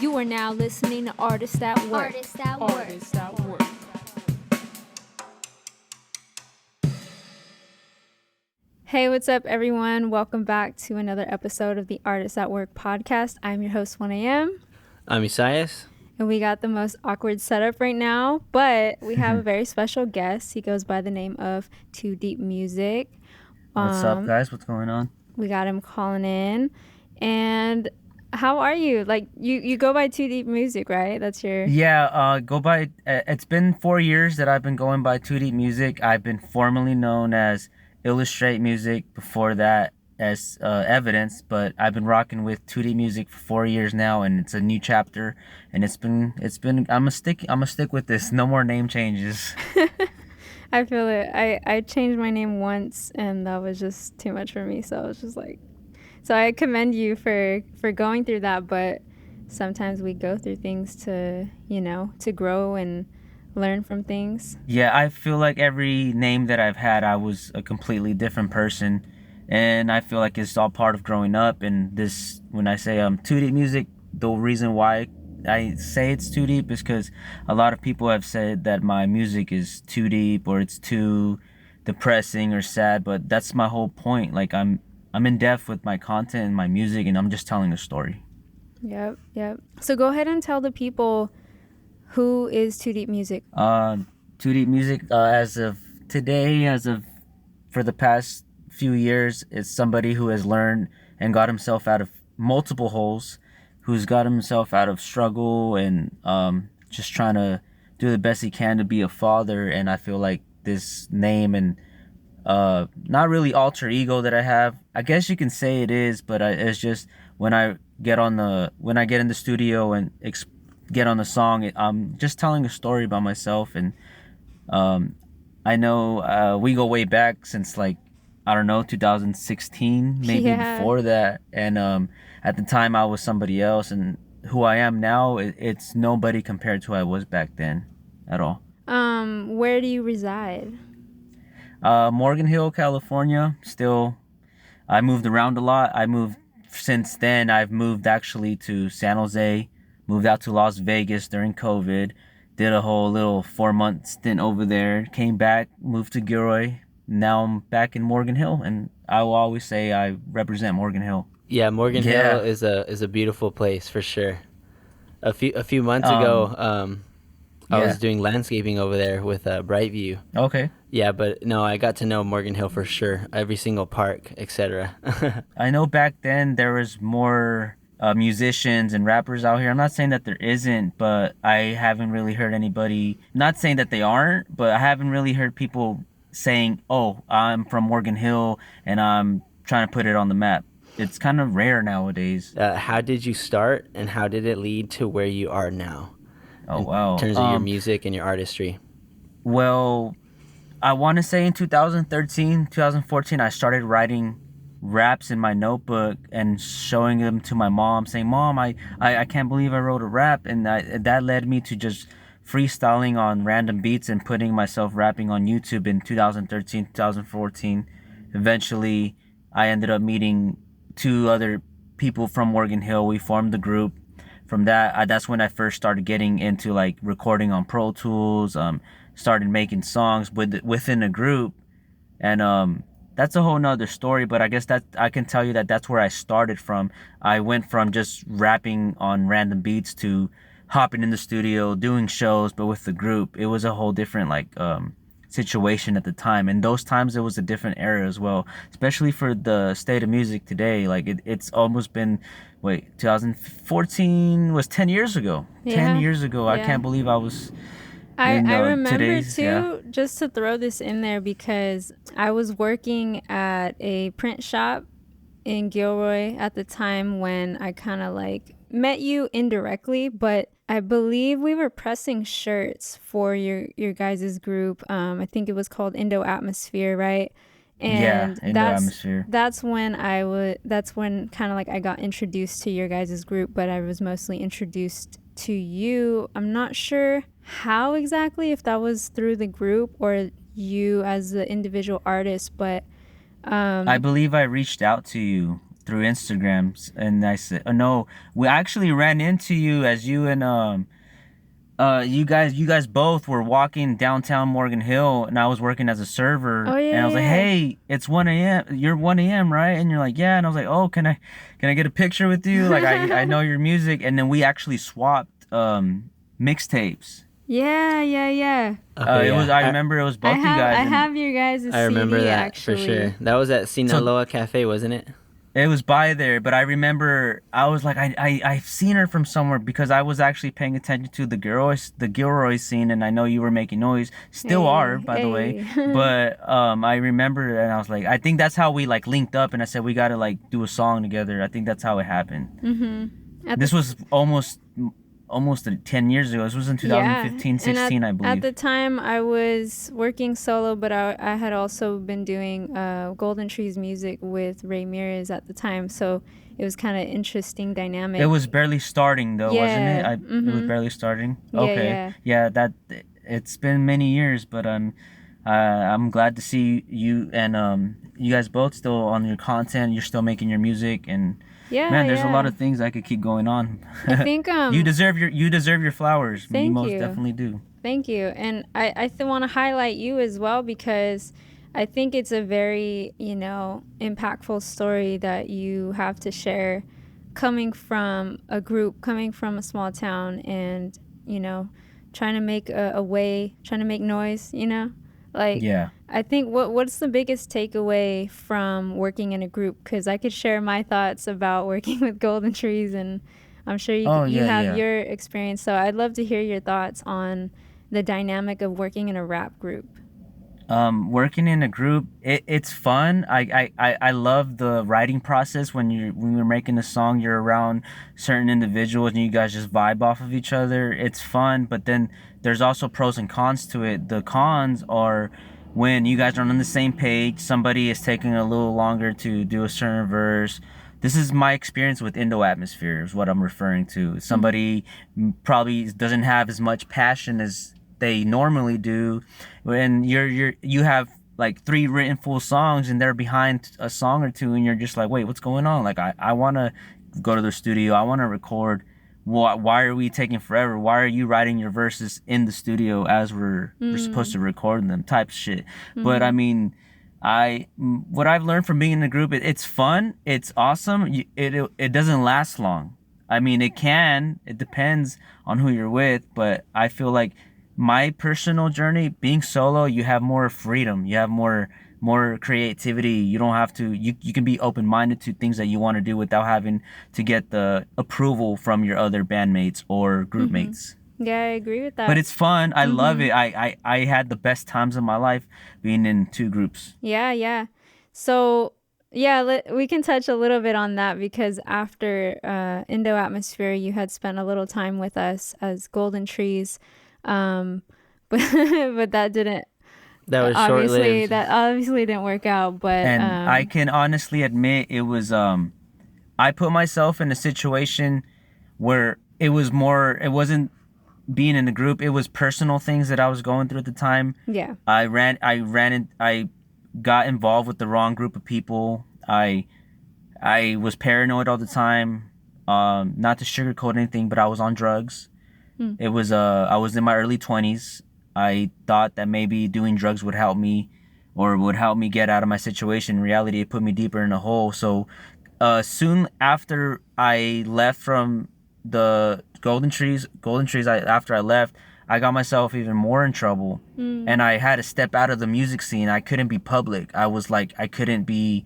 You are now listening to Artists at Work. Artists at Work. Artists at Work. Hey, what's up, everyone? Welcome back to another episode of the Artists at Work podcast. I'm your host, 1AM. I'm Isaias. And we got the most awkward setup right now, but we have a very special guest. He goes by the name of TooDeep Music. What's up, guys? What's going on? We got him calling in. And how are you? Like, you go by TooDeep Music, right? That's your... Yeah, go by... it's been 4 years that I've been going by TooDeep Music. I've been formerly known as Illustrate Music, before that as Evidence, but I've been rocking with TooDeep Music for 4 years now, and it's a new chapter, and it's been I'm gonna stick with this. No more name changes. I feel it. I changed my name once, and that was just too much for me, so I was just like... So I commend you for going through that, but sometimes we go through things to grow and learn from things. Yeah, I feel like every name that I've had, I was a completely different person, and I feel like it's all part of growing up. And this, when I say TooDeep Music, the reason why I say it's too deep is because a lot of people have said that my music is too deep or it's too depressing or sad, but that's my whole point. Like, I'm in depth with my content and my music, and I'm just telling a story. Yep. So go ahead and tell the people, who is TooDeep Music? TooDeep Music, as of today, for the past few years, is somebody who has learned and got himself out of multiple holes, who's got himself out of struggle and just trying to do the best he can to be a father. And I feel like this name and not really alter ego that I have, I guess you can say it is, but it's just when I get in the studio and get on the song, I'm just telling a story about myself. And I know we go way back since, like, I don't know, 2016, maybe before that. And at the time I was somebody else, and who I am now, it's nobody compared to who I was back then at all. Where do you reside? Morgan Hill, California. Still, I moved around a lot. Since then, I've moved actually to San Jose, moved out to Las Vegas during COVID, did a whole little 4-month stint over there, came back, moved to Gilroy. Now I'm back in Morgan Hill, and I will always say I represent Morgan Hill. Yeah, Morgan Hill is a beautiful place for sure. A few months ago, I was doing landscaping over there with Brightview. Okay. Yeah, but no, I got to know Morgan Hill for sure. Every single park, etc. I know back then there was more musicians and rappers out here. I'm not saying that there isn't, but I haven't really heard anybody, not saying that they aren't, but I haven't really heard people saying, oh, I'm from Morgan Hill and I'm trying to put it on the map. It's kind of rare nowadays. How did you start, and how did it lead to where you are now? Wow. In terms of your music and your artistry. Well, I want to say in 2013, 2014, I started writing raps in my notebook and showing them to my mom, saying, Mom, I can't believe I wrote a rap. And that led me to just freestyling on random beats and putting myself rapping on YouTube in 2013, 2014. Eventually, I ended up meeting 2 other people from Morgan Hill. We formed the group. From that, that's when I first started getting into, like, recording on Pro Tools, started making songs within a group. And that's a whole nother story, but I guess that I can tell you that that's where I started from. I went from just rapping on random beats to hopping in the studio, doing shows, but with the group. It was a whole different, like, situation at the time. And those times, it was a different era as well, especially for the state of music today. Like, it's almost been... 2014 was 10 years ago. Yeah. 10 years ago. Yeah. I can't believe I was I remember too, just to throw this in there, because I was working at a print shop in Gilroy at the time when I kind of like met you indirectly, but I believe we were pressing shirts for your guys' group. I think it was called Indoatmosphere, right? And Indoatmosphere. That's when kind of like I got introduced to your guys' group, but I was mostly introduced to you. I'm not sure how exactly, if that was through the group or you as the individual artist, but I believe I reached out to you through Instagram, and I said, "Oh no, we actually ran into you as you and you guys both were walking downtown Morgan Hill, and I was working as a server, and I was like, hey, it's 1 a.m. You're 1 a.m. right? And you're like, yeah, and I was like, oh, can I get a picture with you? Like I know your music, and then we actually swapped mixtapes. Yeah. Okay, it was. I remember it was both you guys. I have your guys' CD. I remember that actually. for sure. That was at Sinaloa Cafe, wasn't it? It was by there, but I remember I was like, I've seen her from somewhere, because I was actually paying attention to the Gilroy scene, and I know you were making noise, still are, by the way. But I remember, and I was like, I think that's how we like linked up, and I said we gotta like do a song together. I think that's how it happened. This was almost 10 years ago. This was in 2015, 16, I believe. At the time, I was working solo, but I had also been doing Golden Treez music with Ramirez at the time, so it was kind of interesting dynamic. It was barely starting, though, wasn't it? It was barely starting? Okay. Yeah, that it's been many years, but I'm glad to see you and you guys both still on your content. You're still making your music, and man, there's a lot of things I could keep going on. I think you deserve your flowers. Thank you most you. definitely do. Thank you. And I want to highlight you as well, because I think it's a very, impactful story that you have to share, coming from a group, coming from a small town, and, trying to make a way, trying to make noise, Like, I think what's the biggest takeaway from working in a group? Because I could share my thoughts about working with Golden Treez, and I'm sure you have your experience. So I'd love to hear your thoughts on the dynamic of working in a rap group. Working in a group, it's fun. I love the writing process. When you're making a song, you're around certain individuals and you guys just vibe off of each other. It's fun, but then there's also pros and cons to it. The cons are when you guys are on the same page, somebody is taking a little longer to do a certain verse. This is my experience with Indoatmosphere, is what I'm referring to. Somebody probably doesn't have as much passion as they normally do, when you have like 3 written full songs and they're behind a song or two, and you're just like, wait, what's going on? Like, I want to go to the studio, I want to record. Why are we taking forever? Why are you writing your verses in the studio as we're supposed to record them, type shit. But I mean, what I've learned from being in a group, it's fun, it's awesome. It doesn't last long. I mean, it depends on who you're with, but I feel like my personal journey, being solo, you have more freedom, you have more creativity. You don't have to, you can be open-minded to things that you want to do without having to get the approval from your other bandmates or group mates. Yeah, I agree with that. But it's fun. I love it. I had the best times of my life being in 2 groups. Yeah. So we can touch a little bit on that, because after Indoatmosphere, you had spent a little time with us as Golden Treez. But that didn't. That was short-lived. That obviously didn't work out. But I can honestly admit it was. I put myself in a situation where it wasn't being in the group. It was personal things that I was going through at the time. Yeah. I got involved with the wrong group of people. I was paranoid all the time. Not to sugarcoat anything, but I was on drugs. It was I was in my early 20s. I thought that maybe doing drugs would help me, or would help me get out of my situation. In reality, it put me deeper in a hole. So soon after I left from the Golden Treez, after I left, I got myself even more in trouble. And I had to step out of the music scene. I couldn't be public. I was like, I couldn't be...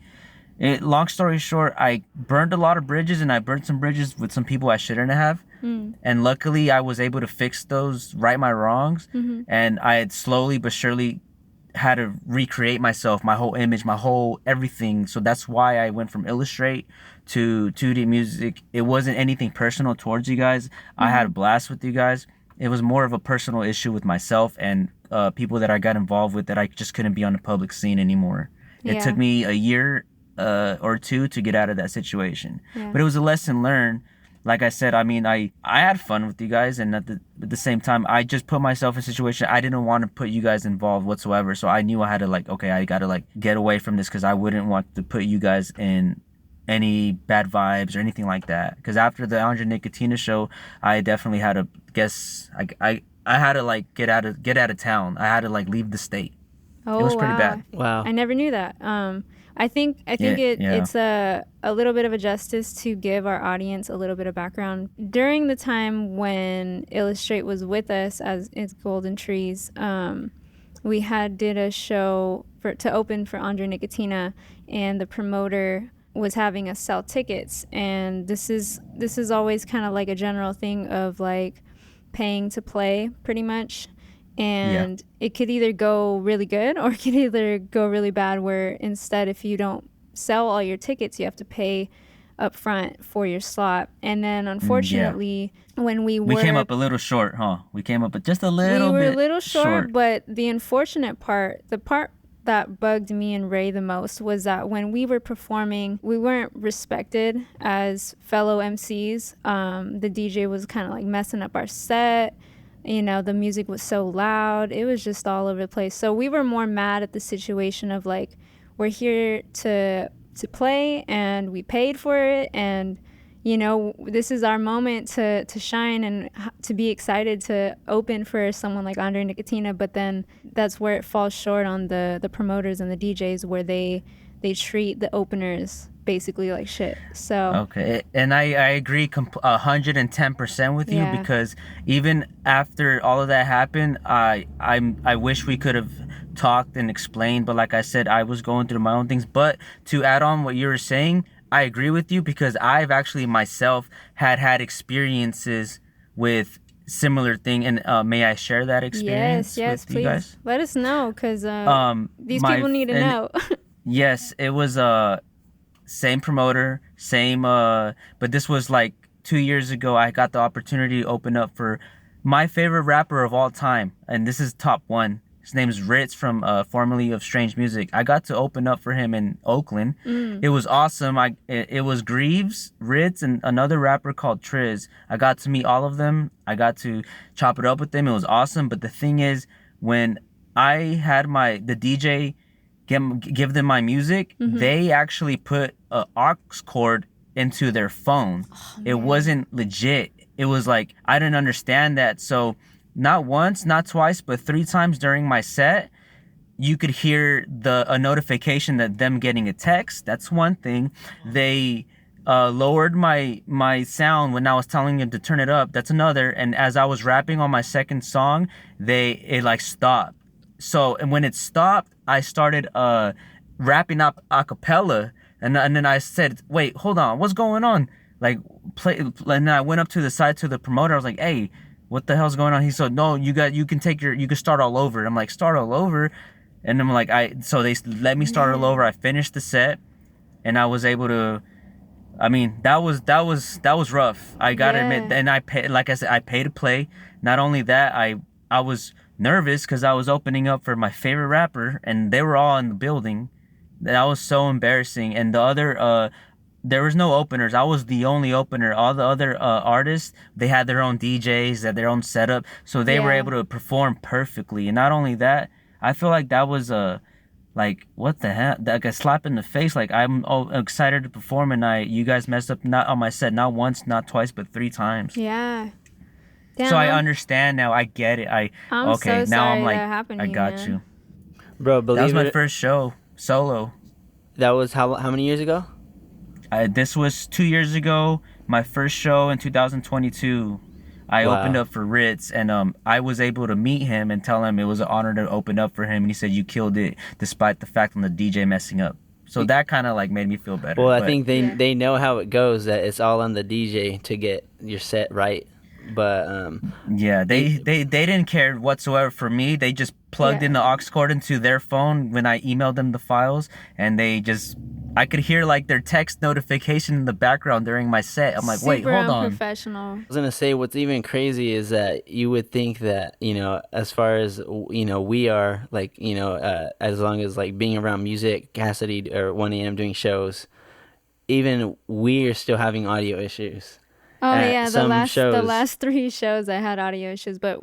long story short, I burned a lot of bridges, and I burned some bridges with some people I shouldn't have. And luckily, I was able to fix those, right my wrongs. And I had slowly but surely had to recreate myself, my whole image, my whole everything. So that's why I went from Illustrate to TooDeep Music. It wasn't anything personal towards you guys. I had a blast with you guys. It was more of a personal issue with myself and people that I got involved with, that I just couldn't be on the public scene anymore. It took me a year or 2 to get out of that situation. But it was a lesson learned. Like I said, I mean, I had fun with you guys, and at the same time, I just put myself in a situation. I didn't want to put you guys involved whatsoever, so I knew I had to, like, okay, I got to, like, get away from this, because I wouldn't want to put you guys in any bad vibes or anything like that. Because after the Andre Nicotina show, I definitely had to guess. I had to like get out of town. I had to like leave the state. Oh, it was pretty bad. Wow. I never knew that. I think it's a little bit of a justice to give our audience a little bit of background. During the time when Illustrate was with us as its Golden Treez, we did a show to open for Andre Nicotina, and the promoter was having us sell tickets. And this is always kind of like a general thing of like paying to play, pretty much. And it could either go really good or it could either go really bad, where instead, if you don't sell all your tickets, you have to pay up front for your slot. And then unfortunately, when we came up a little short, huh? We came up just a little bit. We were a little short, but the unfortunate part, the part that bugged me and Ray the most, was that when we were performing, we weren't respected as fellow MCs. The DJ was kind of like messing up our set. You know, the music was so loud. It was just all over the place. So we were more mad at the situation of like, we're here to play and we paid for it, and you know, this is our moment to shine and to be excited to open for someone like Andre Nicotina. But then that's where it falls short on the promoters and the DJs, where they treat the openers basically like shit. So okay, and I agree 110% with you, because even after all of that happened, I wish we could have talked and explained, but like I said, I was going through my own things. But to add on what you were saying, I agree with you, because I've actually myself had experiences with similar thing, and may I share that experience? Yes, with please. You guys? Let us know, because these people need to know. Yes, it was same promoter, same but this was like 2 years ago. I got the opportunity to open up for my favorite rapper of all time, and this is top one. His name is Ritz from formerly of Strange Music. I got to open up for him in Oakland. It was awesome. It was Greaves, Ritz, and another rapper called Treez. I got to meet all of them. I got to chop it up with them. It was awesome. But the thing is, when I had the DJ give them my music, they actually put an aux cord into their phone. It wasn't legit. It was like, I didn't understand that. So not once, not twice, but 3 times during my set, you could hear a notification that them getting a text. That's one thing. They lowered my sound when I was telling them to turn it up. That's another. And as I was rapping on my second song, it like stopped. So, and when it stopped, I started rapping up a cappella, and then I said, "Wait, hold on, what's going on?" Like, play. And then I went up to the side to the promoter. I was like, "Hey, what the hell's going on?" He said, "No, you can start all over." I'm like, "Start all over," and I'm like, so they let me start all over. I finished the set, and I was able to. I mean, that was rough. I gotta admit, and I pay, like I said, I paid to play. Not only that, I was nervous because I was opening up for my favorite rapper, and they were all in the building. That was so embarrassing. And the other, there was no openers. I was the only opener. All the other artists, they had their own DJs, they had their own setup, so they were able to perform perfectly. And not only that, I feel like that was like, what the hell? Like a slap in the face. Like, I'm excited to perform, and you guys messed up, not on my set, not once, not twice, but 3 times. Yeah. Damn. So I understand now. I get it. I'm okay. So now sorry I'm like, that happened to I you, got man. you, bro. Believe that was my it, first show solo. That was how many years ago? This was 2 years ago. My first show in 2022. I opened up for Ritz, and I was able to meet him and tell him it was an honor to open up for him. And he said, "You killed it, despite the fact on the DJ messing up." So that kind of like made me feel better. Well, I think they know how it goes. That it's all on the DJ to get your set right. But they didn't care whatsoever for me. They just plugged in the aux cord into their phone when I emailed them the files, and I could hear like their text notification in the background during my set. I'm like, wait, hold on. Unprofessional. I was gonna say, what's even crazy is that you would think that, you know, as far as, you know, we are like, you know, as long as like being around music, Cassidy or 1AM doing shows, even we are still having audio issues. Oh yeah, the last 3 shows I had audio issues, but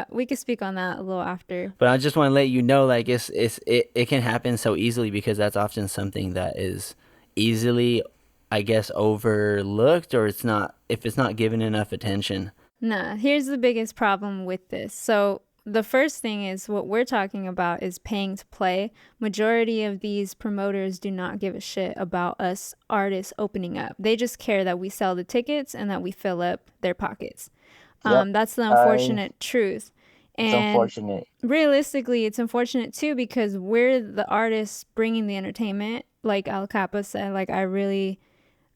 we could speak on that a little after. But I just want to let you know, like, it can happen so easily, because that's often something that is easily I guess, overlooked, or it's not, if it's not given enough attention? Nah, here's the biggest problem with this. So the first thing is what we're talking about is paying to play. Majority of these promoters do not give a shit about us artists opening up. They just care that we sell the tickets and that we fill up their pockets. Yep. That's the unfortunate truth. It's And unfortunate. realistically, it's unfortunate too because we're the artists bringing the entertainment. Like Al Capa said, like I really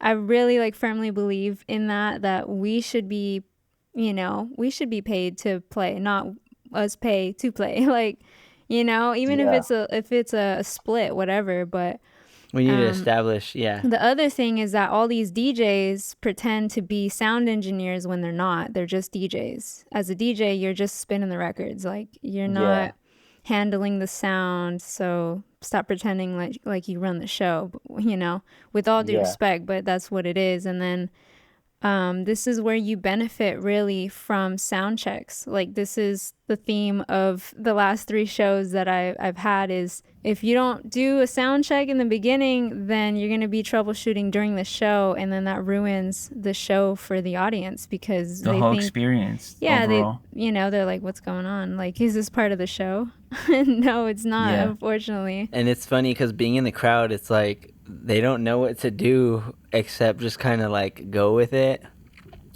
like firmly believe in that we should be, we should be paid to play, not us pay to play. Like, even Yeah. if it's a split, whatever. But We need to establish, the other thing is that all these DJs pretend to be sound engineers when they're not. They're just DJs. As a DJ, you're just spinning the records. Like you're not handling the sound. So stop pretending like you run the show, with all due respect, but that's what it is. And then this is where you benefit really from sound checks. Like this is the theme of the last 3 shows that I've had is if you don't do a sound check in the beginning, then you're going to be troubleshooting during the show, and then that ruins the show for the audience because the they whole think, experience. yeah, overall. they're like, what's going on? Like, is this part of the show? No, it's not, unfortunately. And it's funny because being in the crowd, it's like they don't know what to do except just kind of like go with it.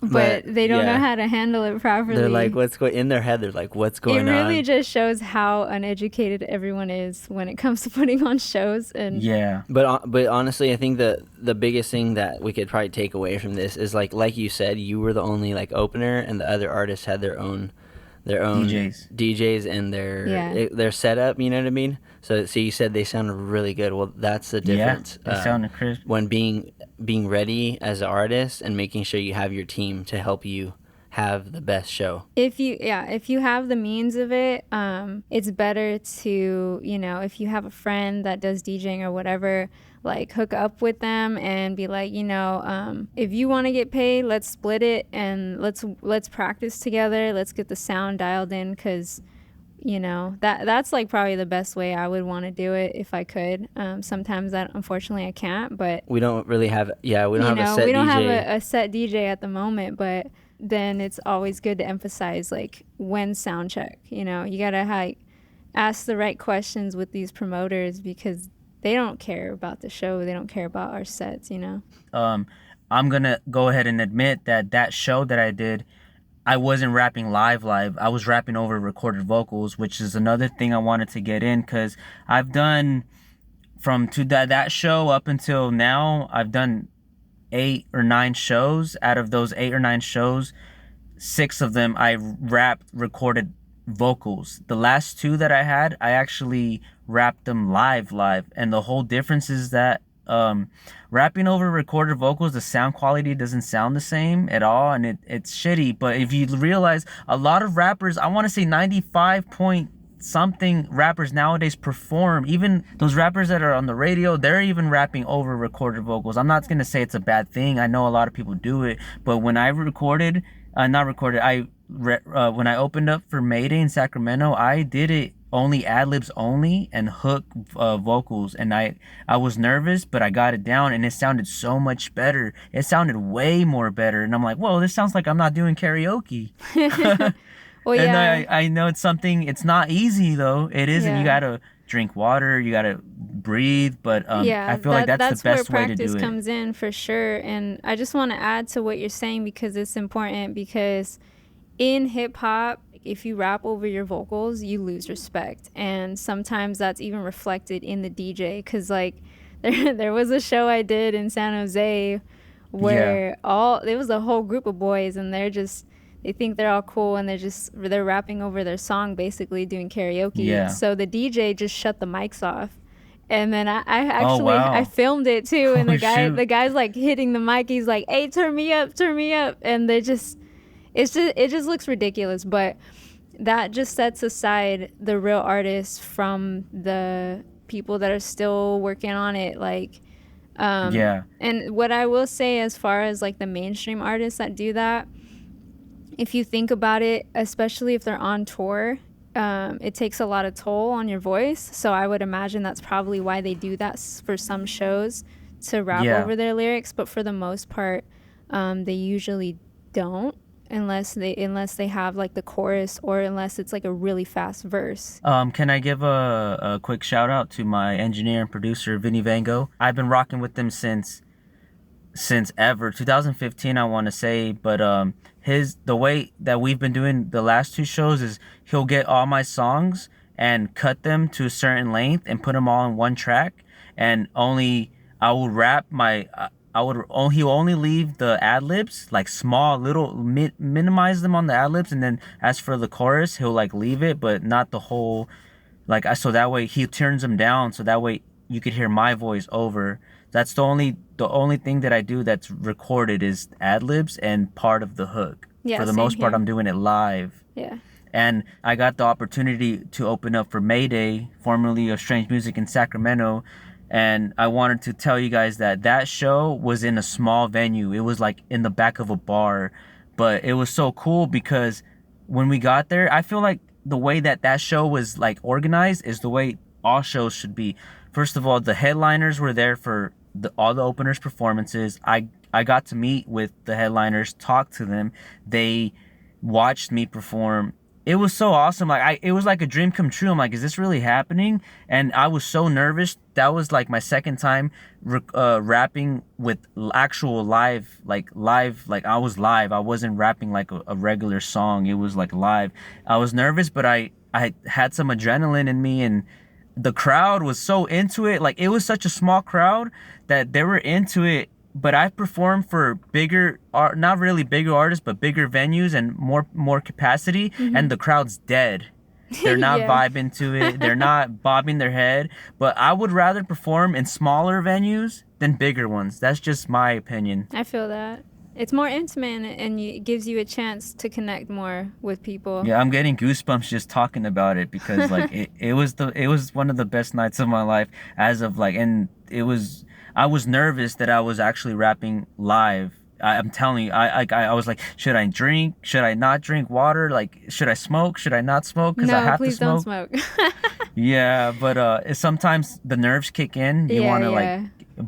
But they don't know how to handle it properly. They're like, in their head, they're like, what's going on? It really just shows how uneducated everyone is when it comes to putting on shows. And But honestly, I think the biggest thing that we could probably take away from this is like you said, you were the only like opener, and the other artists had their own DJs and their setup. You know what I mean? So you said they sounded really good. Well, that's the difference. They sounded crisp. When being ready as an artist and making sure you have your team to help you have the best show. If you have the means of it, it's better to, if you have a friend that does DJing or whatever, like hook up with them and be like, if you want to get paid, let's split it and let's practice together. Let's get the sound dialed in, because that's like probably the best way I would want to do it if I could. Sometimes that unfortunately I can't, but we don't really have we don't have a set we don't DJ. have a set DJ at the moment, but then it's always good to emphasize like when sound check. You gotta ask the right questions with these promoters because they don't care about the show. They don't care about our sets. I'm gonna go ahead and admit that show that I did, I wasn't rapping live. I was rapping over recorded vocals, which is another thing I wanted to get in, because I've done from that show up until now, I've done 8 or 9 shows. Out of those 8 or 9 shows, 6 of them I rapped recorded vocals. The last 2 that I had, I actually rapped them live. And the whole difference is that rapping over recorded vocals, the sound quality doesn't sound the same at all, and it's shitty. But if you realize, a lot of rappers, I want to say 95 point something rappers nowadays perform, even those rappers that are on the radio, they're even rapping over recorded vocals. I'm not gonna say it's a bad thing. I know a lot of people do it, but when I when I opened up for Mayday in Sacramento, I did it only ad-libs only and hook vocals, and I was nervous, but I got it down and it sounded so much better. It sounded way more better, and I'm like, whoa, this sounds like I'm not doing karaoke. Well, and yeah. I know it's not easy though. It is, and you gotta drink water, you gotta breathe, but I feel like that's the best way to do it. That's where practice comes in for sure. And I just want to add to what you're saying because it's important, because in hip-hop, if you rap over your vocals, you lose respect, and sometimes that's even reflected in the DJ, because like there was a show I did in San Jose where there was a whole group of boys, and they think they're all cool, and they're rapping over their song, basically doing karaoke. So the DJ just shut the mics off, and then I actually I filmed it too, and the guy's like hitting the mic, he's like, hey, turn me up, and it just looks ridiculous. But that just sets aside the real artists from the people that are still working on it, like and what I will say, as far as like the mainstream artists that do that, if you think about it, especially if they're on tour, it takes a lot of toll on your voice. So I would imagine that's probably why they do that for some shows, to rap over their lyrics, but for the most part, they usually don't, unless they have like the chorus, or unless it's like a really fast verse. Can I give a quick shout out to my engineer and producer Vinny Vango? I've been rocking with them since ever 2015, I want to say, but the way that we've been doing the last two shows is he'll get all my songs and cut them to a certain length and put them all in one track, and only I will rap my he'll only leave the ad libs like small little minimize them on the ad libs, and then as for the chorus he'll like leave it but not the whole, like, so that way he turns them down so that way you could hear my voice over. That's the only thing that I do that's recorded is ad libs and part of the hook. Yeah, for the most part, I'm doing it live. Yeah. And I got the opportunity to open up for Mayday, formerly of Strange Music in Sacramento. And I wanted to tell you guys that show was in a small venue. It was like in the back of a bar. But it was so cool because when we got there, I feel like the way that show was like organized is the way all shows should be. First of all, the headliners were there for all the openers' performances. I got to meet with the headliners, talk to them. They watched me perform. It was so awesome. Like it was like a dream come true. I'm like, is this really happening? And I was so nervous. That was like my second time rapping with actual live. Like I was live. I wasn't rapping like a regular song. It was like live. I was nervous, but I had some adrenaline in me, and the crowd was so into it. Like it was such a small crowd that they were into it. But I've performed for bigger, not really bigger artists, but bigger venues and more capacity, and the crowd's dead. They're not vibing to it. They're not bobbing their head. But I would rather perform in smaller venues than bigger ones. That's just my opinion. I feel that. It's more intimate, and it gives you a chance to connect more with people. Yeah, I'm getting goosebumps just talking about it because like it was one of the best nights of my life as of like, and I was nervous that I was actually rapping live. I'm telling you, I was like, should I drink? Should I not drink water? Like, should I smoke? Should I not smoke? Because I have to smoke. Please don't smoke. Yeah, but sometimes the nerves kick in. You want to like,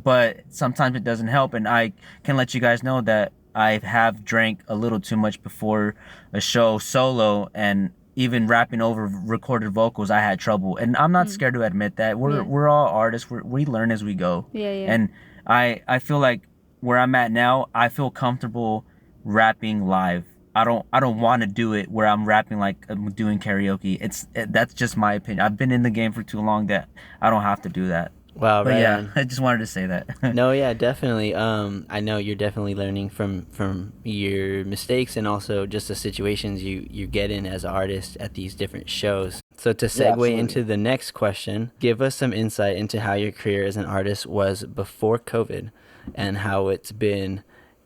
but sometimes it doesn't help. And I can let you guys know that I have drank a little too much before a show solo, and even rapping over recorded vocals, I had trouble. And I'm not scared to admit that. We're all artists. We learn as we go. Yeah. And I feel like where I'm at now, I feel comfortable rapping live. I don't want to do it where I'm rapping like I'm doing karaoke. That's just my opinion. I've been in the game for too long that I don't have to do that. Wow, but right yeah, on. I just wanted to say that. No, yeah, definitely. I know you're definitely learning from your mistakes and also just the situations you get in as an artist at these different shows. So to segue into the next question, give us some insight into how your career as an artist was before COVID and how it's been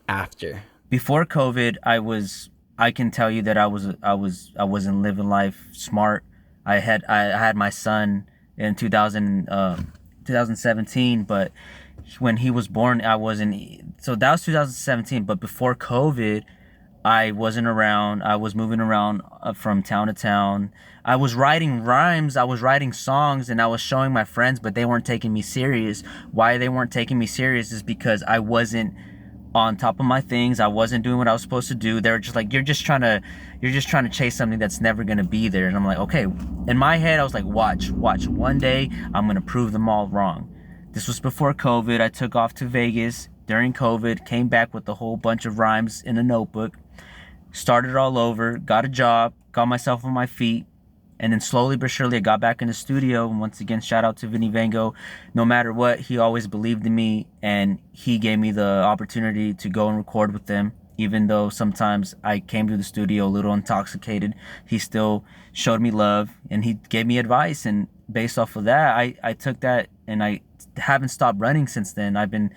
after. Before COVID, I can tell you that I wasn't living life smart. I had my son in 2017, but when he was born, I wasn't. So that was 2017. But before COVID, I wasn't around. I was moving around from town to town. I was writing rhymes. I was writing songs, and I was showing my friends, but they weren't taking me serious. Why they weren't taking me serious is because I wasn't on top of my things. I wasn't doing what I was supposed to do. They were just like, you're just trying to chase something that's never gonna be there. And I'm like, okay. In my head, I was like, watch. One day, I'm gonna prove them all wrong. This was before COVID. I took off to Vegas during COVID, came back with a whole bunch of rhymes in a notebook, started all over, got a job, got myself on my feet, and then slowly but surely I got back in the studio. And once again, shout out to Vinny Vango. No matter what, he always believed in me, and he gave me the opportunity to go and record with them. Even though sometimes I came to the studio a little intoxicated, he still showed me love and he gave me advice. And based off of that, I took that, and I haven't stopped running since then. I've been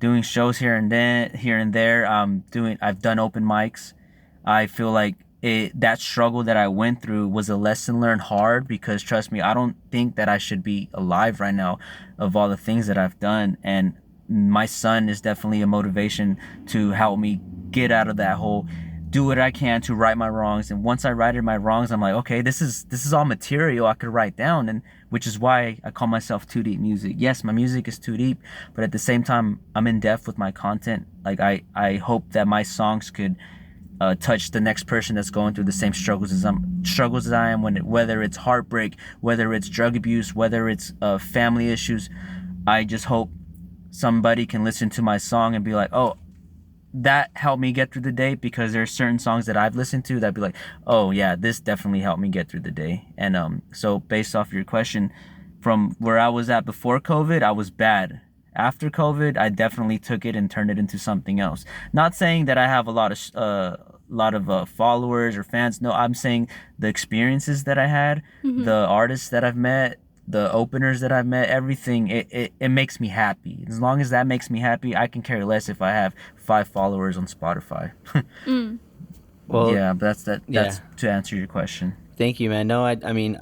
doing shows here and there. I've done open mics. I feel like that struggle that I went through was a lesson learned hard, because trust me, I don't think that I should be alive right now of all the things that I've done. And my son is definitely a motivation to help me get out of that hole. do what I can to right my wrongs. And once I righted my wrongs, I'm like, okay, this is all material I could write down, and which is why I call myself TooDeep Music. Yes, my music is too deep, but at the same time, I'm in depth with my content. Like I hope that my songs could touch the next person that's going through the same struggles as I am. Whether it's heartbreak, whether it's drug abuse, whether it's family issues, I just hope somebody can listen to my song and be like, oh, that helped me get through the day, because there's certain songs that I've listened to that be like, oh yeah, this definitely helped me get through the day. And so based off your question, from where I was at before COVID, I was bad. After COVID, I definitely took it and turned it into something else. Not saying that I have a lot of followers or fans. No, I'm saying the experiences that I had, the artists that I've met, the openers that I've met, everything, it makes me happy. As long as that makes me happy, I can care less if I have 5 followers on Spotify. Well, yeah, but that's to answer your question. Thank you, man. No, I mean,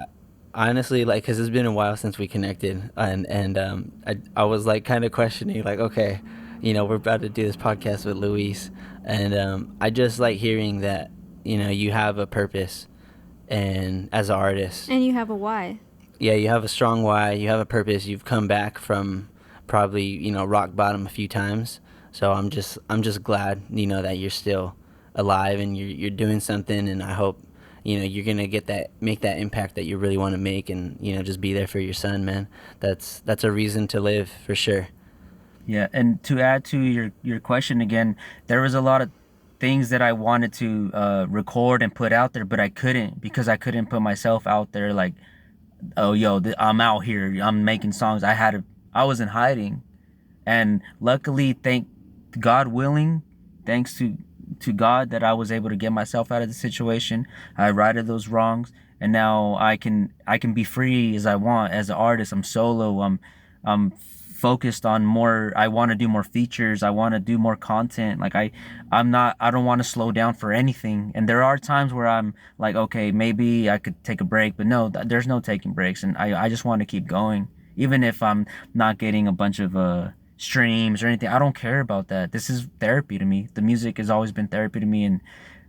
honestly, like, because it's been a while since we connected, and I was like kind of questioning, like, okay, we're about to do this podcast with Luis, and I just like hearing that you have a purpose, and as an artist, and you have a why. Yeah, you have a strong why. You have a purpose. You've come back from probably rock bottom a few times. So I'm just glad that you're still alive and you're doing something, and I hope you're gonna make that impact that you really want to make, and just be there for your son, man. That's a reason to live for sure. Yeah, and to add to your question again, there was a lot of things that I wanted to record and put out there, but I couldn't, because I couldn't put myself out there like, oh yo, I'm out here, I'm making songs. I was in hiding, and luckily, thank God willing, thanks to God, that I was able to get myself out of the situation. I righted those wrongs, and now I can be free as I want. As an artist, I'm solo. I'm focused on more. I want to do more features. I want to do more content. Like I don't want to slow down for anything. And there are times where I'm like, okay, maybe I could take a break, but no, there's no taking breaks. And I just want to keep going, even if I'm not getting a bunch of streams or anything. I don't care about that. This is therapy to me. The music has always been therapy to me, and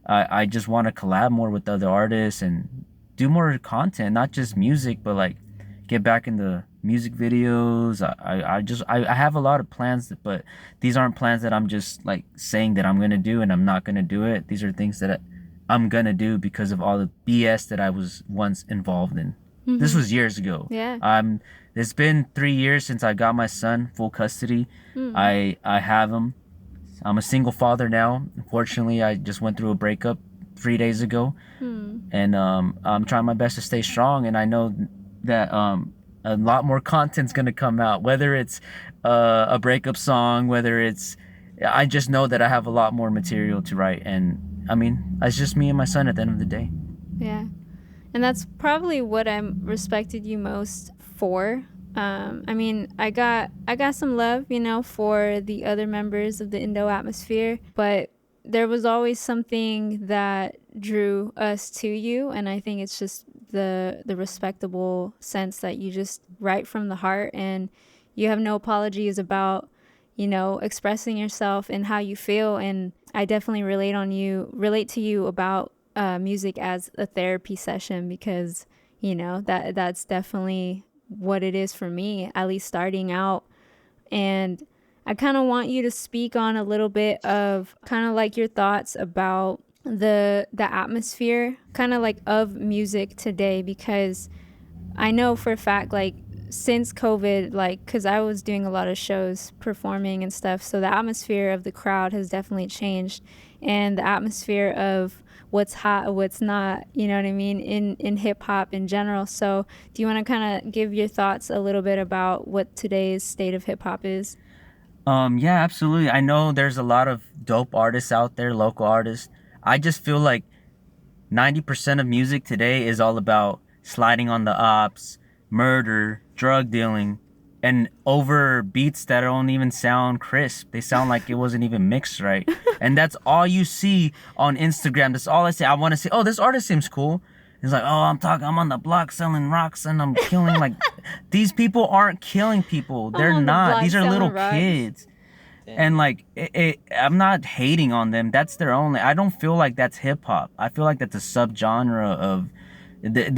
I just want to collab more with other artists and do more content, not just music, but like get back in the music videos. I have a lot of plans, but these aren't plans that I'm just like saying that I'm gonna do and I'm not gonna do it. These are things that I'm gonna do because of all the BS that I was once involved in. This was years ago. Yeah. It's been 3 years since I got my son full custody. I have him. I'm a single father now. Unfortunately, I just went through a breakup 3 days ago, and I'm trying my best to stay strong. And I know that a lot more content's gonna come out, whether it's a breakup song, I just know that I have a lot more material to write. And I mean, it's just me and my son at the end of the day. Yeah, and that's probably what I respected you most for. I mean, I got some love, for the other members of the Indoatmosphere, but there was always something that drew us to you, and I think it's just the respectable sense that you just write from the heart, and you have no apologies about expressing yourself and how you feel. And I definitely relate to you about music as a therapy session, because that's definitely what it is for me, at least starting out. And I kind of want you to speak on a little bit of kind of like your thoughts about the atmosphere kind of like of music today, because I know for a fact, like, since COVID, like, because I was doing a lot of shows, performing and stuff, so the atmosphere of the crowd has definitely changed, and the atmosphere of what's hot, what's not, you know what I mean, in hip-hop in general. So do you want to kind of give your thoughts a little bit about what today's state of hip-hop is? Yeah, absolutely. I know there's a lot of dope artists out there, local artists. I just feel like 90% of music today is all about sliding on the ops, murder, drug dealing, and over beats that don't even sound crisp. They sound like it wasn't even mixed right. And that's all you see on Instagram. That's all I say. I want to say, oh, this artist seems cool. It's like, oh, I'm on the block selling rocks and I'm killing. Like, these people aren't killing people. They're not. These are little kids. And like I'm not hating on them. That's their only. I don't feel like that's hip hop. I feel like that's a subgenre of.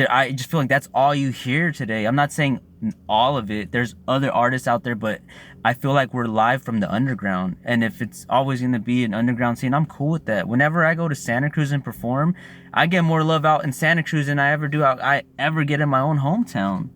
I just feel like that's all you hear today. I'm not saying all of it. There's other artists out there, but I feel like we're live from the underground. And if it's always gonna be an underground scene, I'm cool with that. Whenever I go to Santa Cruz and perform, I get more love out in Santa Cruz than I ever get in my own hometown.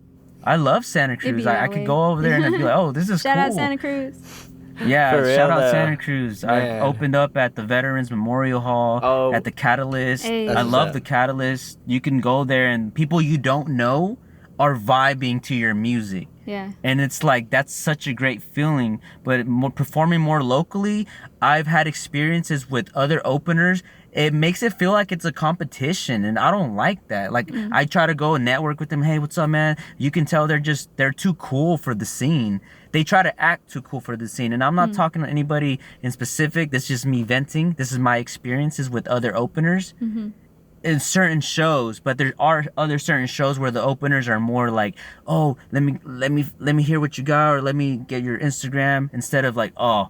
I love Santa Cruz. I could go over there and I'd be like, oh, this is Shout cool. out Santa Cruz. Yeah, For real, shout out though. Santa Cruz. I opened up at the Veterans Memorial Hall, at the Catalyst. Hey. I love the Catalyst. You can go there and people you don't know are vibing to your music. Yeah. And it's like, that's such a great feeling. But performing more locally, I've had experiences with other openers. It makes it feel like it's a competition, and I don't like that. Like, I try to go and network with them. Hey, what's up, man? You can tell they're too cool for the scene. They try to act too cool for the scene. And I'm not talking to anybody in specific. This is just me venting. This is my experiences with other openers. In certain shows, but there are other certain shows where the openers are more like, oh, let me hear what you got, or let me get your Instagram, instead of like, oh,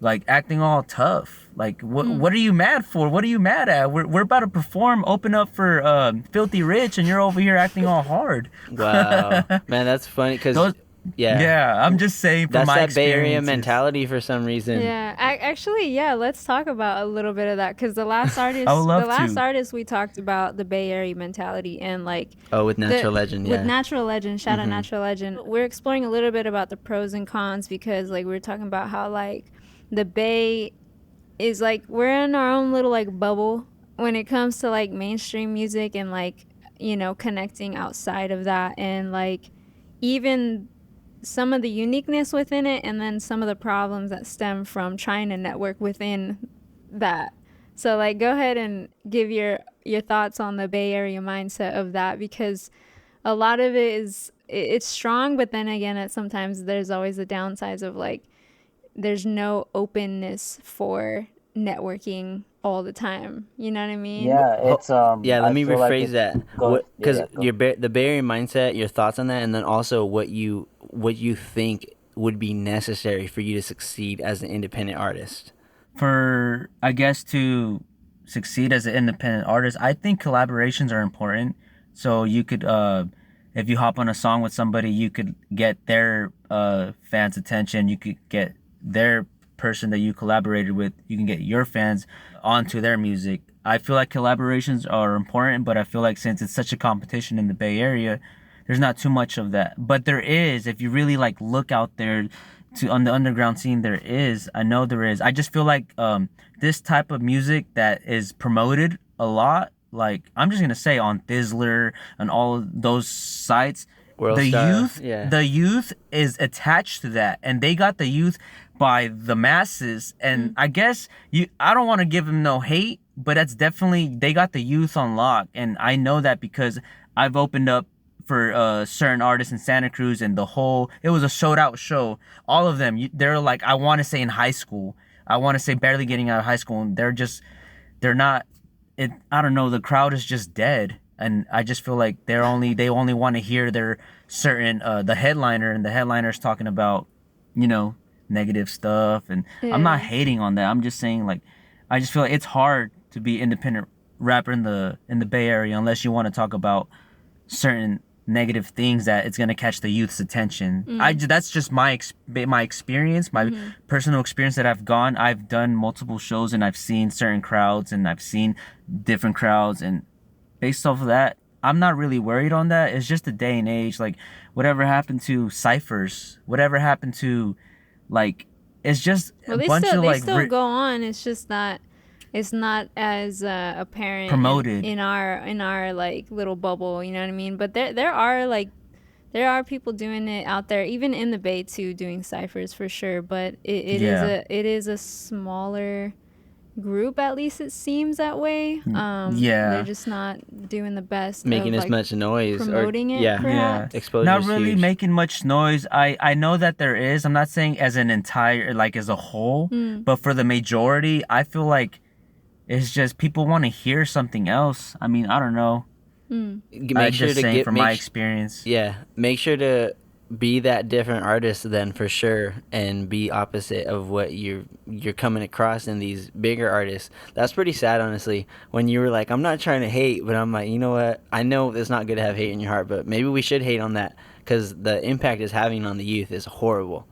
like acting all tough. Like, what are you mad for? What are you mad at? We're about to perform, open up for Filthy Rich, and you're over here acting all hard. Wow, man, that's funny because. Yeah, I'm just saying from my that's that Bay Area experiences. mentality for some reason. Yeah, actually, let's talk about a little bit of that, because the last artist we talked about the Bay Area mentality, and like with Natural Legend, with Natural Legend, shout out Natural Legend. We're exploring a little bit about the pros and cons, because like we were talking about how like the Bay is like, we're in our own little like bubble when it comes to like mainstream music, and like, you know, connecting outside of that, and like even some of the uniqueness within it, and then some of the problems that stem from trying to network within that. So like, go ahead and give your thoughts on the Bay Area mindset of that, because a lot of it is, it's strong, but then again, sometimes there's always the downsides of like, there's no openness for networking all the time. You know what I mean? Yeah, it's let me rephrase like that. Because the Bay Area mindset, your thoughts on that, and then also what you think would be necessary for you to succeed as an independent artist. For, I guess, to succeed as an independent artist, I think collaborations are important. So you could, if you hop on a song with somebody, you could get their fans' attention. You could get their person that you collaborated with. You can get your fans onto their music. I feel like collaborations are important, but I feel like since it's such a competition in the Bay Area, there's not too much of that. But there is, if you really like look out there on the underground scene, there is. I know there is. I just feel like this type of music that is promoted a lot, like I'm just gonna say on Thizzler and all of those sites, the youth is attached to that, and they got the youth by the masses. And I guess I don't want to give them no hate, but that's definitely, they got the youth on lock. And I know that because I've opened up for certain artists in Santa Cruz, and it was a sold out show. All of them, they're like, I want to say in high school, I want to say barely getting out of high school, and they're not, I don't know, the crowd is just dead. And I just feel like they only want to hear their certain, the headliner, and the headliner's talking about, you know, negative stuff. And I'm not hating on that. I'm just saying, like, I just feel like it's hard to be independent rapper in the Bay Area unless you want to talk about certain negative things that it's going to catch the youth's attention. That's just my experience, my personal experience that I've done multiple shows, and I've seen certain crowds, and I've seen different crowds, and based off of that, I'm not really worried on that. It's just a day and age. Like, whatever happened to ciphers, whatever happened to, like, it's just a bunch of like, they still go on. It's just not, it's not as apparent promoted in our like little bubble, you know what I mean? But there are people doing it out there, even in the Bay too, doing ciphers for sure. But it is a smaller group, at least it seems that way. They're just not doing the best, making as much noise, promoting it. Exposure not really huge. making much noise. I know that there is. I'm not saying as an entire, like as a whole, but for the majority, I feel like it's just people want to hear something else. I mean, I don't know. Make sure to from my experience. Yeah, make sure to be that different artist then for sure, and be opposite of what you're coming across in these bigger artists. That's pretty sad, honestly, when you were like, I'm not trying to hate, but I'm like, you know what, I know it's not good to have hate in your heart, but maybe we should hate on that, because the impact it's having on the youth is horrible.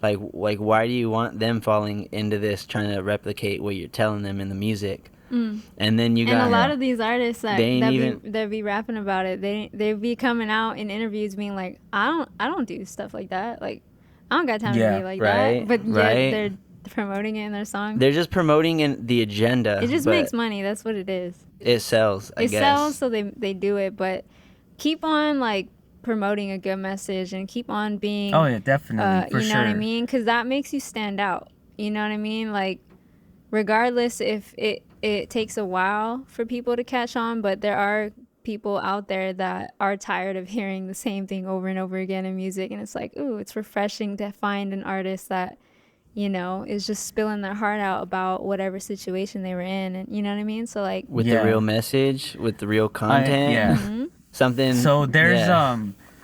Like why do you want them falling into this, trying to replicate what you're telling them in the music? And then you got a lot of these artists that be rapping about it, they be coming out in interviews being like, I don't do stuff like that, like I don't got time to be like that, but yet they're promoting it in their song. They're just promoting in the agenda. It just makes money. That's what it is. It sells, I guess. It sells, so they do it, but keep on like promoting a good message and keep on being definitely, for you know sure. what I mean, because that makes you stand out, you know what I mean, like regardless if it takes a while for people to catch on, but there are people out there that are tired of hearing the same thing over and over again in music, and it's like, ooh, it's refreshing to find an artist that, you know, is just spilling their heart out about whatever situation they were in, and you know what I mean, so like with the real message, with the real content. Something. So there's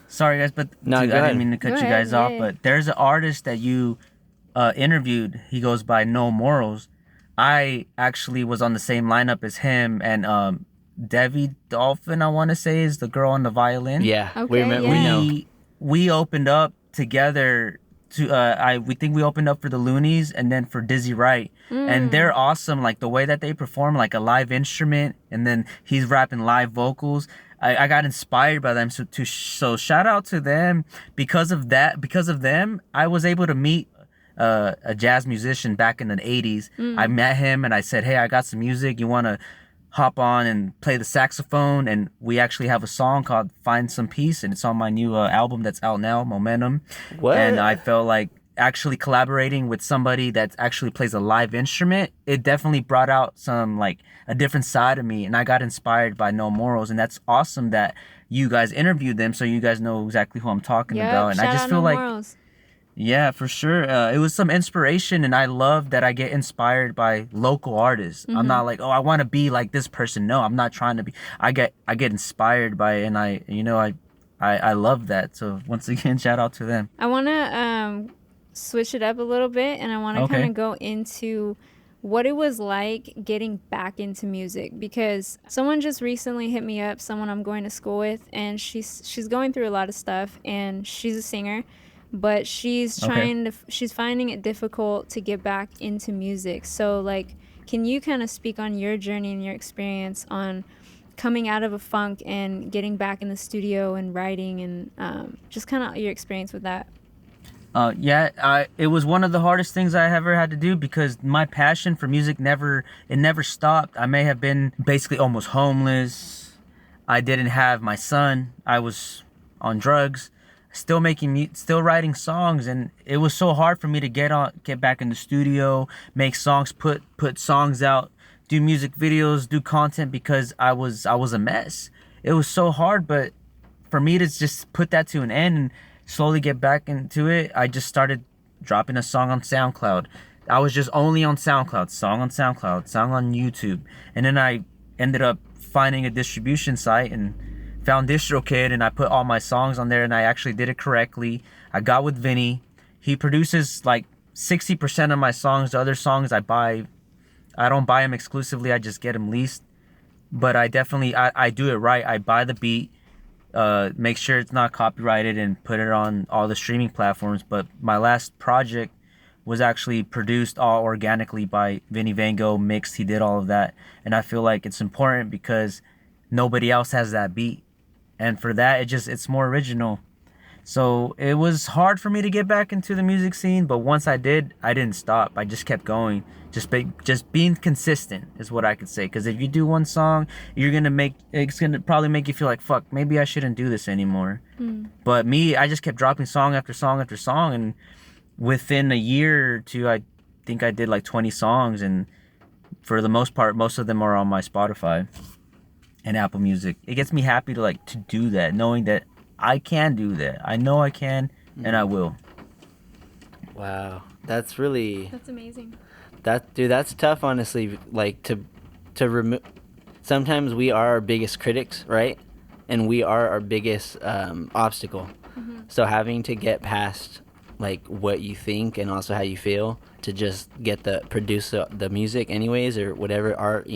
sorry guys, but I didn't mean to cut you guys off, but there's an artist that you interviewed. He goes by No Morals. I actually was on the same lineup as him, and Debbie Dolphin, I want to say, is the girl on the violin. Yeah, okay, we opened up together to we think we opened up for the Loonies and then for Dizzy Wright, and they're awesome. Like the way that they perform, like a live instrument, and then he's rapping live vocals. I got inspired by them, so shout out to them. Because of them, I was able to meet a jazz musician back in the 80s. I met him and I said, hey, I got some music, you want to hop on and play the saxophone? And we actually have a song called Find Some Peace, and it's on my new album that's out now, Momentum. What? And I felt like actually collaborating with somebody that actually plays a live instrument, it definitely brought out some, like, a different side of me, and I got inspired by No Morals. And that's awesome that you guys interviewed them, so you guys know exactly who I'm talking about. And I just feel like Morals. Yeah, for sure. It was some inspiration, and I love that I get inspired by local artists. I'm not like, oh, I want to be like this person. No, I'm not trying to be. I get inspired by it, and I love that. So once again, shout out to them. I want to switch it up a little bit, and I want to kind of go into what it was like getting back into music, because someone just recently hit me up, someone I'm going to school with, and she's going through a lot of stuff, and she's a singer, but she's finding it difficult to get back into music. So like, can you kind of speak on your journey and your experience on coming out of a funk and getting back in the studio and writing, and just kind of your experience with that? It was one of the hardest things I ever had to do, because my passion for music never stopped. I may have been basically almost homeless. I didn't have my son. I was on drugs, still writing songs, and it was so hard for me to get back in the studio, make songs, put songs out, do music videos, do content, because I was a mess. It was so hard, but for me to just put that to an end and slowly get back into it, I just started dropping a song on SoundCloud. I was just only on SoundCloud, song on YouTube. And then I ended up finding a distribution site and found DistroKid, and I put all my songs on there, and I actually did it correctly. I got with Vinny. He produces like 60% of my songs. The other songs I don't buy them exclusively, I just get them leased. But I definitely, I do it right. I buy the beat, make sure it's not copyrighted, and put it on all the streaming platforms. But my last project was actually produced all organically by Vinny Van Gogh, mixed. He did all of that, and I feel like it's important because nobody else has that beat, and for that it's more original. So it was hard for me to get back into the music scene, but once I did, I didn't stop. I just kept going. Just being consistent is what I could say. Because if you do one song, it's gonna probably make you feel like, fuck, maybe I shouldn't do this anymore. But me, I just kept dropping song after song after song, and within a year or two, I think I did like 20 songs, and for the most part, most of them are on my Spotify and Apple Music. It gets me happy to do that, knowing that I can do that. I know I can, and I will. Wow, that's amazing. That's tough, honestly. Like to remove. Sometimes we are our biggest critics, right? and we are our biggest obstacle. Mm-hmm. So having to get past like what you think and also how you feel to just get the produce the music anyways, or whatever art,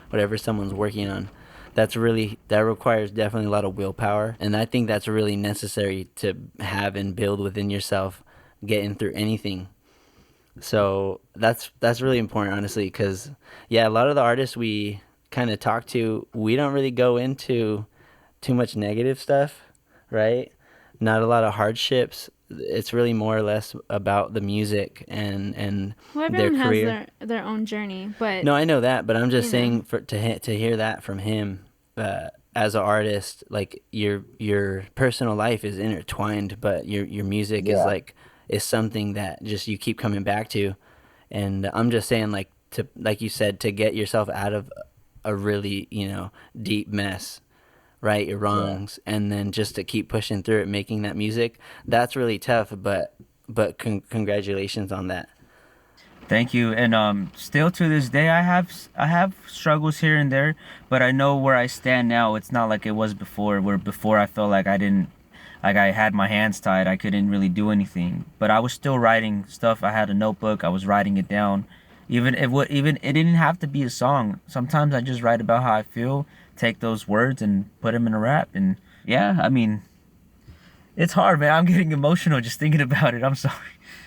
whatever someone's working on, that requires definitely a lot of willpower, and I think that's really necessary to have and build within yourself getting through anything. So that's really important, honestly, because yeah, a lot of the artists we kind of talk to, we don't really go into too much negative stuff, right? Not a lot of hardships. It's really more or less about the music and Well, their everyone has career. their own journey, but No, I know that, but I'm just you know, saying to hear that from him, as an artist, like your personal life is intertwined, but your music is Yeah. like is something that just you keep coming back to, and I'm just saying, like, to, like you said, to get yourself out of a really deep mess, right your Yeah. wrongs, and then just to keep pushing through it, making that music, that's really tough, but congratulations on that. Thank you. And still to this day, I have struggles here and there, but I know where I stand now. It's not like it was before, where before I felt like I didn't, like I had my hands tied. I couldn't really do anything. But I was still writing stuff. I had a notebook. I was writing it down. Even it didn't have to be a song. Sometimes I just write about how I feel, take those words and put them in a rap. And yeah, I mean, it's hard, man. I'm getting emotional just thinking about it. I'm sorry.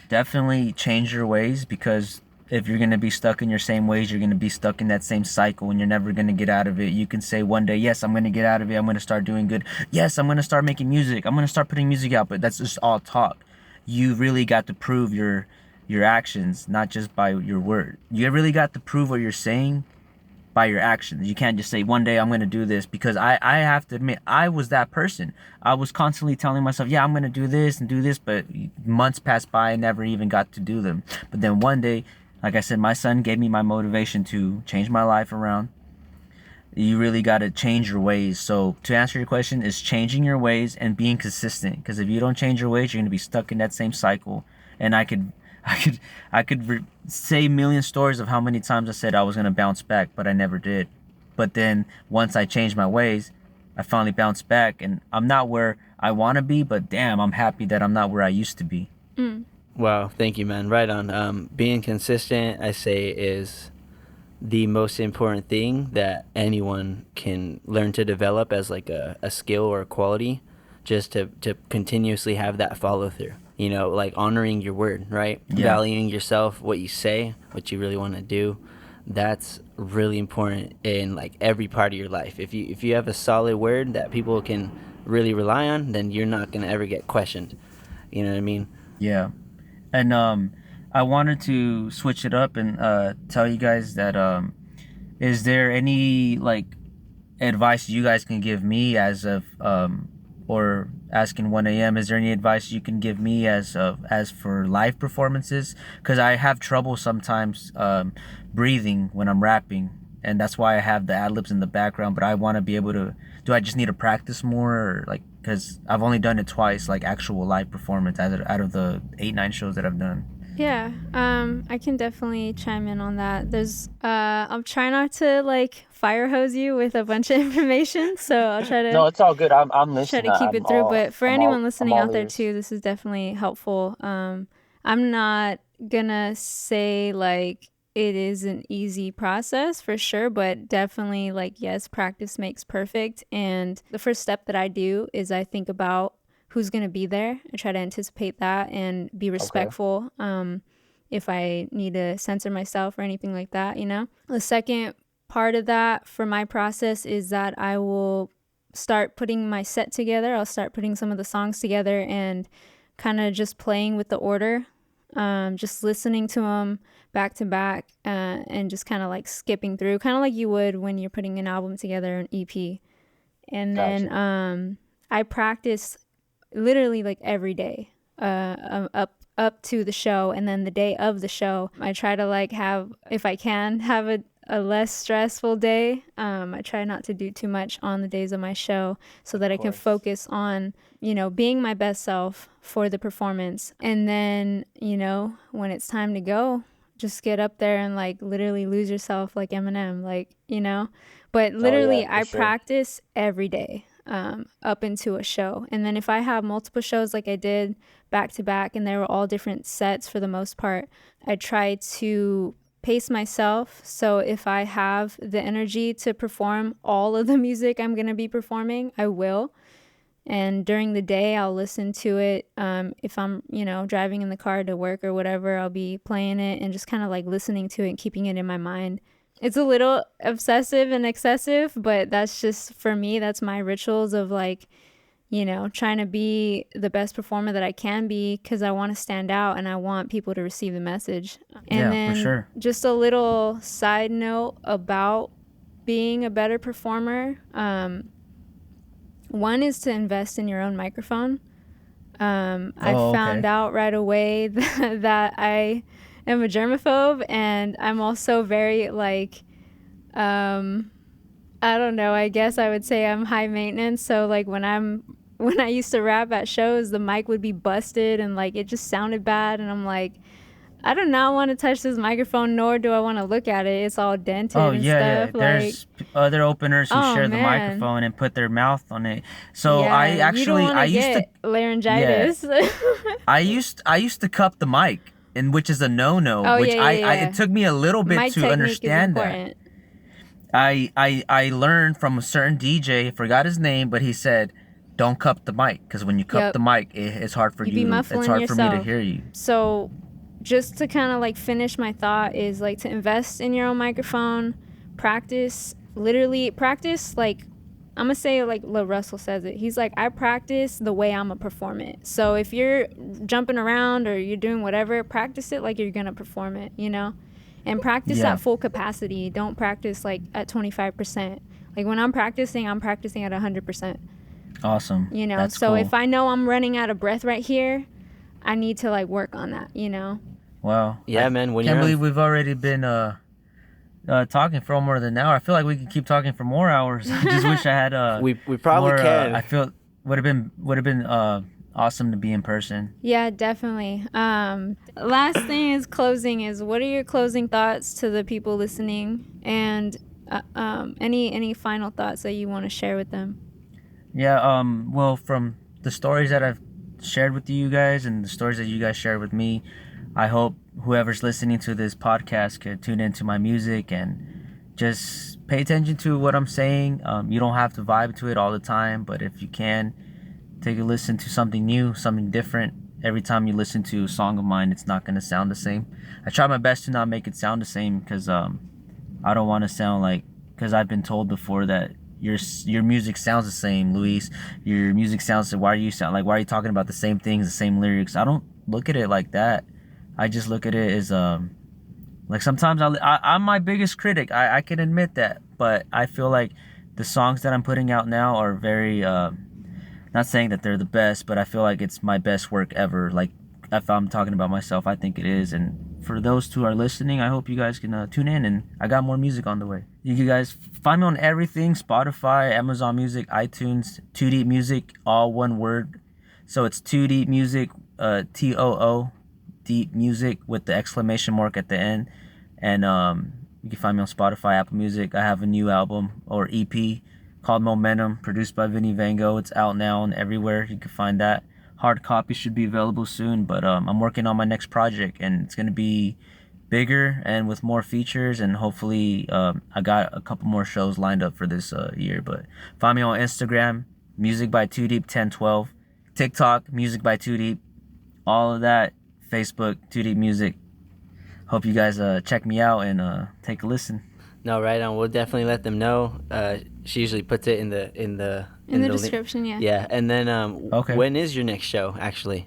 Definitely change your ways, because if you're going to be stuck in your same ways, you're going to be stuck in that same cycle and you're never going to get out of it. You can say one day, yes, I'm going to get out of it. I'm going to start doing good. Yes, I'm going to start making music. I'm going to start putting music out, but that's just all talk. You really got to prove your actions, not just by your word. You really got to prove what you're saying by your actions. You can't just say one day I'm going to do this, because I have to admit I was that person. I was constantly telling myself, yeah, I'm going to do this and do this, but months passed by and never even got to do them. But then one day, like I said, my son gave me my motivation to change my life around. You really got to change your ways. So to answer your question, is changing your ways and being consistent, because if you don't change your ways, you're going to be stuck in that same cycle. And I could say a million stories of how many times I said I was going to bounce back, but I never did. But then once I changed my ways, I finally bounced back, and I'm not where I want to be, but damn, I'm happy that I'm not where I used to be. Wow, thank you, man. Right on. Being consistent, I say, is the most important thing that anyone can learn to develop as like a skill or a quality, just to continuously have that follow through. Like honoring your word, right? Yeah. Valuing yourself, what you say, what you really want to do. That's really important in like every part of your life. If you have a solid word that people can really rely on, then you're not gonna ever get questioned. You know what I mean? Yeah. And I wanted to switch it up and tell you guys that is there any like advice you guys can give me as of or asking 1 a.m. Is there any advice you can give me as for live performances? Because I have trouble sometimes breathing when I'm rapping, and that's why I have the ad libs in the background. But I want to be able to. Do I just need to practice more, or like, because I've only done it twice, like actual live performance out of the 8-9 shows that I've done. Yeah, I can definitely chime in on that. I'll try not to like fire hose you with a bunch of information, so I'll try No, to it's all good. I'm listening. keep it through. But for anyone I'm listening all out there ears. too, this is definitely helpful. I'm not gonna say like it is an easy process for sure, but definitely like, yes, practice makes perfect. And the first step that I do is I think about who's going to be there. I try to anticipate that and be respectful. If I need to censor myself or anything like that, The second part of that for my process is that I will start putting my set together. I'll start putting some of the songs together and kind of just playing with the order, just listening to them back to back, and just kind of like skipping through, kind of like you would when you're putting an album together, an EP. And Gotcha. then I practice literally like every day, up to the show, and then the day of the show I try to like have, if I can, have a less stressful day. I try not to do too much on the days of my show so that I can focus on being my best self for the performance. And then when it's time to go, just get up there and like literally lose yourself like Eminem, like. But Oh yeah, literally for I sure. practice every day. up into a show. And then if I have multiple shows like I did back to back and they were all different sets for the most part, I try to pace myself. So if I have the energy to perform all of the music I'm going to be performing, I will. And during the day, I'll listen to it. If I'm, driving in the car to work or whatever, I'll be playing it and just kind of like listening to it and keeping it in my mind. It's a little obsessive and excessive, but that's just, for me, that's my rituals of like, trying to be the best performer that I can be, because I want to stand out and I want people to receive the message. And then for sure. Just a little side note about being a better performer. One is to invest in your own microphone. I found out right away that I am a germaphobe, and I'm also very like, I don't know, I guess I would say I'm high maintenance. So like when I used to rap at shows, the mic would be busted and like it just sounded bad, and I'm like, I do not want to touch this microphone, nor do I want to look at it. It's all dented and stuff. Yeah. There's other openers who share the microphone and put their mouth on it. So I used to laryngitis. Yeah. I used to cup the mic, and which is a no-no. It took me a little bit to understand that. I learned from a certain DJ, forgot his name, but he said, don't cup the mic, because when you cup the mic, it's hard for you. It's hard for me to hear you. So just to kind of like finish my thought is like to invest in your own microphone, practice like, I'm gonna say like Lil Russell says it. He's like, I practice the way I'm gonna perform it. So if you're jumping around or you're doing whatever, practice it like you're gonna perform it, and practice at full capacity. Don't practice like at 25%. Like when I'm practicing at 100%. Awesome. That's so cool. If I know I'm running out of breath right here, I need to like work on that, Wow. Yeah, man. I can't believe we've already been talking for more than an hour. I feel like we could keep talking for more hours. I just wish I had we probably more, can. I feel would have been awesome to be in person. Yeah, definitely. Last thing is closing. Is what are your closing thoughts to the people listening, and any final thoughts that you want to share with them? Yeah. Well, from the stories that I've shared with you guys and the stories that you guys shared with me, I hope whoever's listening to this podcast could tune into my music and just pay attention to what I'm saying. You don't have to vibe to it all the time, but if you can, take a listen to something new, something different. Every time you listen to a song of mine, it's not going to sound the same. I try my best to not make it sound the same, because I don't want to sound like, because I've been told before that your music sounds the same, Luis. Your music sounds, why are you talking about the same things, the same lyrics? I don't look at it like that. I just look at it as like sometimes I'm my biggest critic. I can admit that, but I feel like the songs that I'm putting out now are very not saying that they're the best, but I feel like it's my best work ever. Like, if I'm talking about myself, I think it is. And for those who are listening, I hope you guys can tune in, and I got more music on the way. You guys find me on everything: Spotify, Amazon Music, iTunes, TooDeep Music, all one word. So it's TooDeep Music, TOO, Deep Music with the exclamation mark at the end. And you can find me on Spotify, Apple Music. I have a new album or EP called Momentum, produced by Vinny Van Gogh. It's out now and everywhere. You can find that. Hard copy should be available soon, but I'm working on my next project, and it's going to be bigger and with more features, and hopefully I got a couple more shows lined up for this year. But find me on Instagram, Music by TooDeep 1012, TikTok, Music by TooDeep, all of that, Facebook, TooDeep Music. Hope you guys check me out and take a listen. No, right on. We'll definitely let them know. She usually puts it in the description, yeah. Yeah, and then okay. When is your next show actually?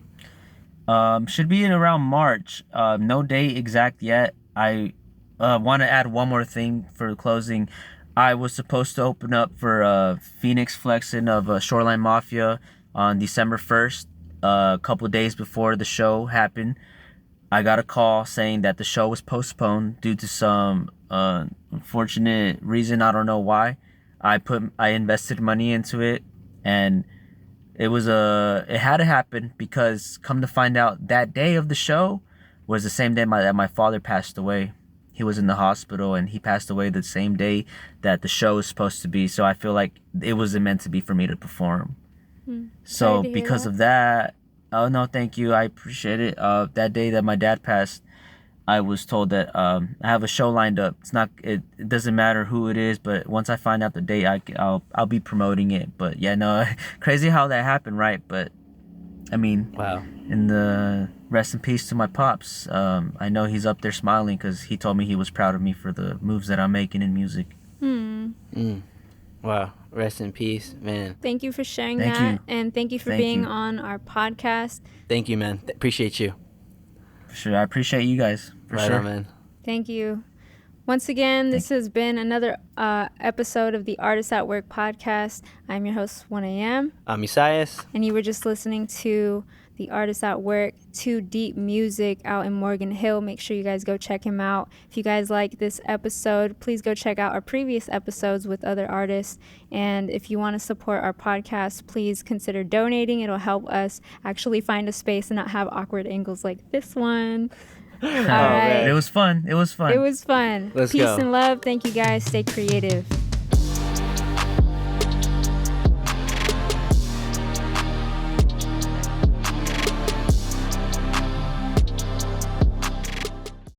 Should be in around March. No date exact yet. I want to add one more thing for closing. I was supposed to open up for Phoenix Flexin of Shoreline Mafia on December 1st. A couple days before the show happened, I got a call saying that the show was postponed due to some unfortunate reason. I don't know why. I invested money into it, and it had to happen, because come to find out, that day of the show was the same day that my father passed away. he was in the hospital and he passed away the same day that the show was supposed to be. So I feel like it wasn't meant to be for me to perform. So because of that, oh no, thank you, I appreciate it. That day that my dad passed, I was told that I have a show lined up. It doesn't matter who it is, but once I find out the date, I'll be promoting it. But yeah, no, crazy how that happened, right? But I mean, wow. In the rest in peace to my pops. I know he's up there smiling because he told me he was proud of me for the moves that I'm making in music. Wow. Rest in peace, man. Thank you for sharing that. And thank you for being on our podcast. Thank you, man. Appreciate you. For sure. I appreciate you guys. For sure. On, man. Thank you. Once again, this has been another episode of the Artists at Work podcast. I'm your host, 1AM. I'm Isaias. And you were just listening to the Artists at Work, TooDeep music out in Morgan Hill. Make sure you guys go check him out. If you guys like this episode, please go check out our previous episodes with other artists. And if you want to support our podcast, please consider donating. It'll help us actually find a space and not have awkward angles like this one. All right. It was fun. Let's Peace go. And love. Thank you guys. Stay creative.